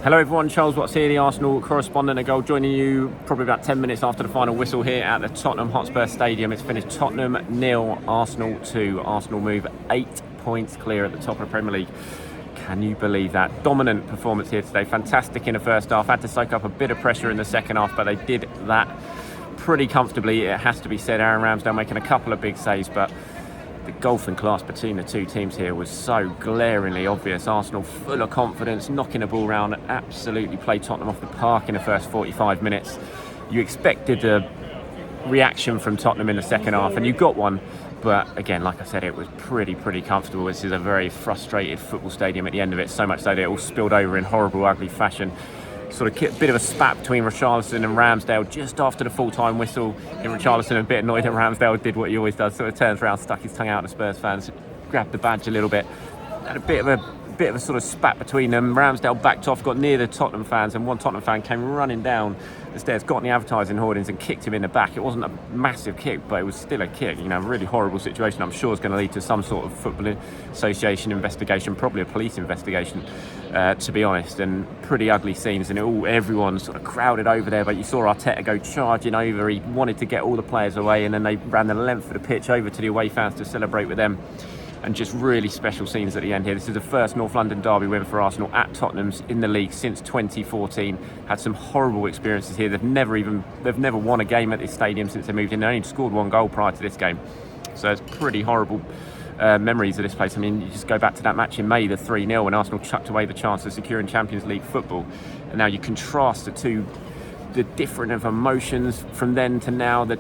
Hello everyone, Charles Watts here, the Arsenal correspondent at Goal, joining you probably about 10 minutes after the final whistle here at the Tottenham Hotspur Stadium. It's finished Tottenham 0, Arsenal 2. Arsenal move 8 points clear at the top of the Premier League. Can you believe that? Dominant performance here today, fantastic in the first half, had to soak up a bit of pressure in the second half, but they did that pretty comfortably, it has to be said. Aaron Ramsdale making a couple of big saves, but the golfing class between the two teams here was so glaringly obvious. Arsenal full of confidence, knocking the ball around, absolutely played Tottenham off the park in the first 45 minutes. You expected a reaction from Tottenham in the second half, and you got one. But again, like I said, it was pretty comfortable. This is a very frustrated football stadium at the end of it, so much so that it all spilled over in horrible, ugly fashion. Sort of bit of a spat between Richarlison and Ramsdale just after the full-time whistle. And Richarlison, a bit annoyed that Ramsdale did what he always does, sort of turns around, stuck his tongue out at the Spurs fans, grabbed the badge a little bit. Had a bit of a sort of spat between them. Ramsdale backed off, got near the Tottenham fans, and one Tottenham fan came running down the stairs, got in the advertising hoardings and kicked him in the back. It wasn't a massive kick, but it was still a kick. You know, a really horrible situation. I'm sure it's going to lead to some sort of football association investigation, probably a police investigation, to be honest. And pretty ugly scenes, and everyone sort of crowded over there. But you saw Arteta go charging over. He wanted to get all the players away, and then they ran the length of the pitch over to the away fans to celebrate with them. And just really special scenes at the end here. This is the first North London derby win for Arsenal at Tottenham's in the league since 2014. Had some horrible experiences here. They've never won a game at this stadium since they moved in. They only scored one goal prior to this game. So it's pretty horrible memories of this place. I mean, you just go back to that match in May, the 3-0, when Arsenal chucked away the chance of securing Champions League football. And now you contrast the different of emotions from then to now, the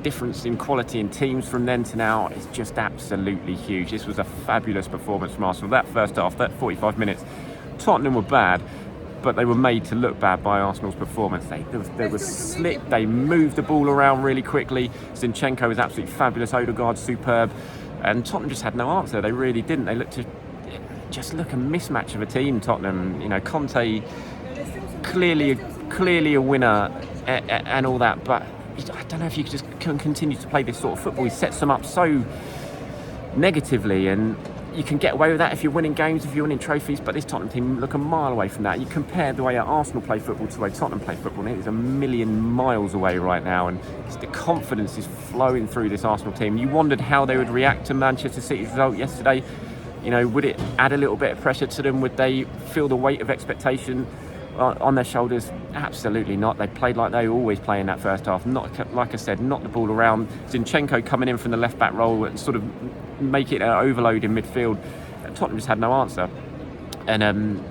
difference in quality in teams from then to now is just absolutely huge. This was a fabulous performance from Arsenal. That first half, that 45 minutes, Tottenham were bad, but they were made to look bad by Arsenal's performance. They were slick, they moved the ball around really quickly. Zinchenko was absolutely fabulous, Odegaard superb, and Tottenham just had no answer. They really didn't. They looked a mismatch of a team, Tottenham. You know, Conte clearly a winner and all that, but I don't know if you can continue to play this sort of football. He sets them up so negatively, and you can get away with that if you're winning games, if you're winning trophies, but this Tottenham team look a mile away from that. You compare the way Arsenal play football to the way Tottenham play football, and it is a million miles away right now, and the confidence is flowing through this Arsenal team. You wondered how they would react to Manchester City's result yesterday. You know, would it add a little bit of pressure to them? Would they feel the weight of expectation on their shoulders? Absolutely not. They played like they always play in that first half. Not, like I said, knocked the ball around. Zinchenko coming in from the left back role and sort of make it an overload in midfield. Tottenham just had no answer. And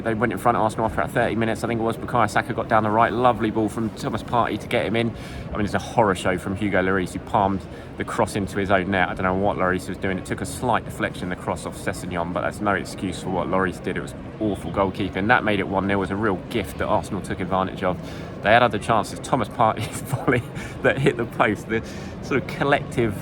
they went in front of Arsenal after about 30 minutes. I think it was Bukayo Saka got down the right. Lovely ball from Thomas Partey to get him in. I mean, it's a horror show from Hugo Lloris, who palmed the cross into his own net. I don't know what Lloris was doing. It took a slight deflection, the cross off Sessegnon, but that's no excuse for what Lloris did. It was awful goalkeeping. That made it 1-0. It was a real gift that Arsenal took advantage of. They had other chances. Thomas Partey's volley that hit the post, the sort of collective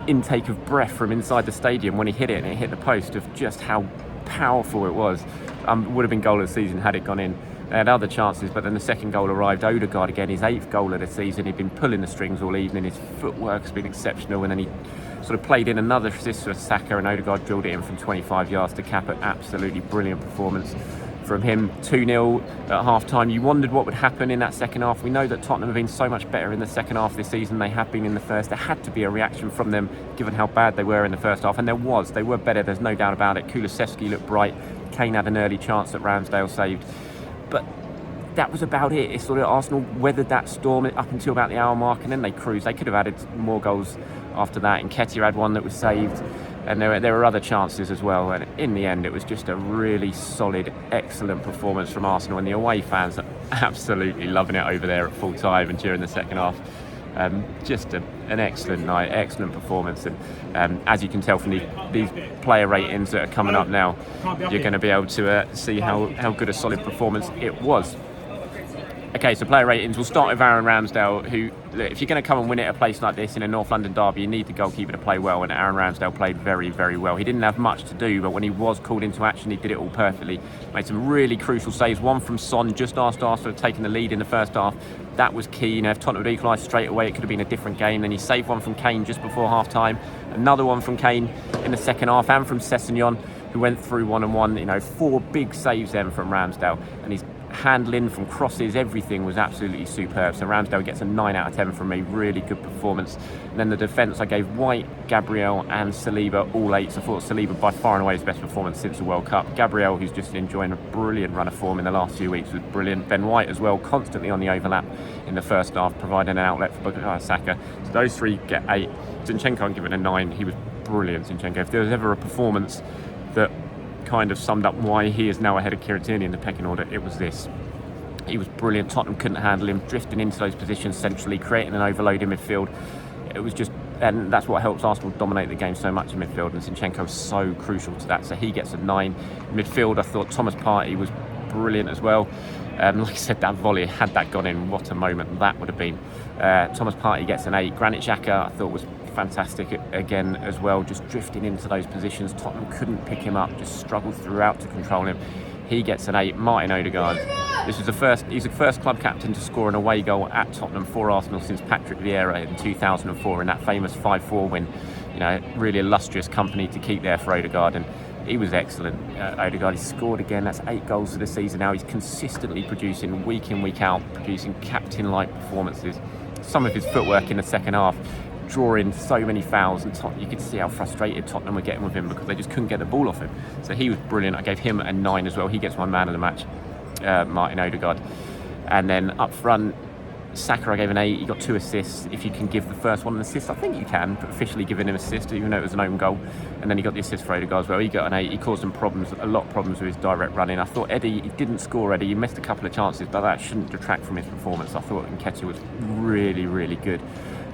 intake of breath from inside the stadium when he hit it and it hit the post, of just how powerful it was. Would have been goal of the season had it gone in. They had other chances, but then the second goal arrived. Odegaard again, his 8th goal of the season. He'd been pulling the strings all evening. His footwork's been exceptional, and then he sort of played in another assist for Saka, and Odegaard drilled it in from 25 yards to cap an absolutely brilliant performance from him. 2-0 at half-time. You wondered what would happen in that second half. We know that Tottenham have been so much better in the second half this season than they have been in the first. There had to be a reaction from them, given how bad they were in the first half, and there was. They were better, there's no doubt about it. Kulusevski looked bright. Kane had an early chance that Ramsdale saved. But that was about it. It's sort of Arsenal weathered that storm up until about the hour mark, and then they cruised. They could have added more goals after that. Nketiah had one that was saved, and there were other chances as well. And in the end, it was just a really solid, excellent performance from Arsenal, and the away fans are absolutely loving it over there at full time and during the second half. Just an excellent night, excellent performance, and as you can tell from these player ratings that are coming up now, you're going to be able to see how good a solid performance it was. Okay, so player ratings. We'll start with Aaron Ramsdale, who, if you're going to come and win at a place like this in a North London derby, you need the goalkeeper to play well, and Aaron Ramsdale played very, very well. He didn't have much to do, but when he was called into action, he did it all perfectly. Made some really crucial saves. One from Son just after Arsenal had taken the lead in the first half. That was key. You know, if Tottenham had equalised straight away, it could have been a different game. Then he saved one from Kane just before half-time. Another one from Kane in the second half, and from Sessegnon. who went through one-on-one. You know, 4 big saves then from Ramsdale, and his handling from crosses, everything was absolutely superb. So Ramsdale gets a 9 out of 10 from me. Really good performance. And then the defence, I gave White, Gabriel and Saliba all 8s. I thought Saliba by far and away his best performance since the World Cup. Gabriel, who's just enjoying a brilliant run of form in the last few weeks, was brilliant. Ben White as well, constantly on the overlap in the first half, providing an outlet for Bukayo Saka. So those 3 get 8. Zinchenko, I'm giving a 9. He was brilliant, Zinchenko. If there was ever a performance that kind of summed up why he is now ahead of Kieran Tierney in the pecking order, it was this. He was brilliant. Tottenham couldn't handle him, drifting into those positions centrally, creating an overload in midfield. It was just, and that's what helps Arsenal dominate the game so much in midfield, and Zinchenko was so crucial to that, so he gets a 9. In midfield, I thought Thomas Partey was brilliant as well. Like I said, that volley, had that gone in, what a moment that would have been. Thomas Partey gets an 8. Granit Xhaka, I thought, was fantastic again as well, just drifting into those positions. Tottenham couldn't pick him up, just struggled throughout to control him. He gets an 8. Martin Odegaard, he's the first club captain to score an away goal at Tottenham for Arsenal since Patrick Vieira in 2004 in that famous 5-4 win. You know, really illustrious company to keep there for Odegaard, and he was excellent. Odegaard, he scored again. That's 8 goals for the season now. He's consistently producing week in, week out, producing captain-like performances. Some of his footwork in the second half, drawing so many fouls, and you could see how frustrated Tottenham were getting with him because they just couldn't get the ball off him. So he was brilliant. I gave him a 9 as well. He gets my man of the match, Martin Odegaard. And then up front, Saka, I gave an 8. He got 2 assists. If you can give the first one an assist, I think you can, but officially giving him an assist, even though it was an own goal. And then he got the assist for Odegaard as well. He got an 8. He caused them problems, a lot of problems with his direct running. I thought Eddie, he didn't score Eddie. He missed a couple of chances, but that shouldn't detract from his performance. I thought Nketiah was really, really good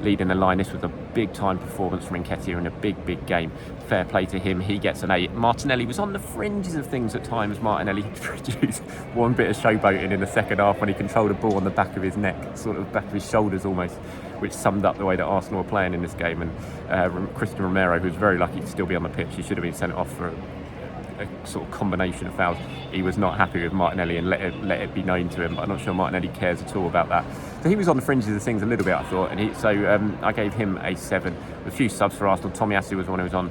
leading the line. This was a big time performance from Nketiah in a big game. Fair play to him. He gets an 8. Martinelli was on the fringes of things at times. Martinelli produced one bit of showboating in the second half when he controlled a ball on the back of his neck, sort of back of his shoulders almost, which summed up the way that Arsenal were playing in this game. And Christian Romero, who's very lucky to still be on the pitch, he should have been sent off for a sort of combination of fouls. He was not happy with Martinelli and let it be known to him, but I'm not sure Martinelli cares at all about that. So he was on the fringes of things a little bit, I thought, and I gave him a 7. A few subs for Arsenal. Tomiyasu was the one who was on.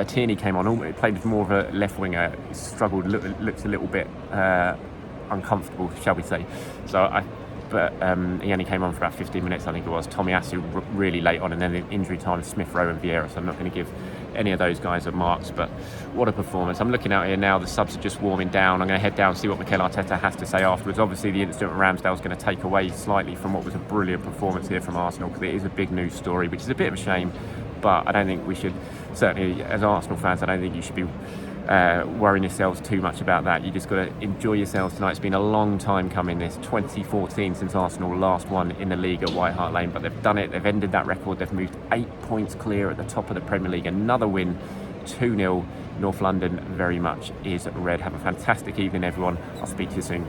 Tierney came on. He played as more of a left winger. He struggled, looked a little bit uncomfortable, shall we say. But he only came on for about 15 minutes, I think it was. Tomiyasu really late on, and then in injury time, Smith Rowe and Vieira. So I'm not going to give any of those guys a marks, but what a performance. I'm looking out here now, the subs are just warming down. I'm going to head down and see what Mikel Arteta has to say afterwards. Obviously, the incident with Ramsdale is going to take away slightly from what was a brilliant performance here from Arsenal, because it is a big news story, which is a bit of a shame, but I don't think we should, certainly as Arsenal fans, I don't think you should be worrying yourselves too much about that. You just got to enjoy yourselves tonight. It's been a long time coming, this 2014 since Arsenal last won in the league at White Hart Lane, but they've done it. They've ended that record. They've moved 8 points clear at the top of the Premier League. Another win, 2-0. North London very much is red. Have a fantastic evening, everyone. I'll speak to you soon.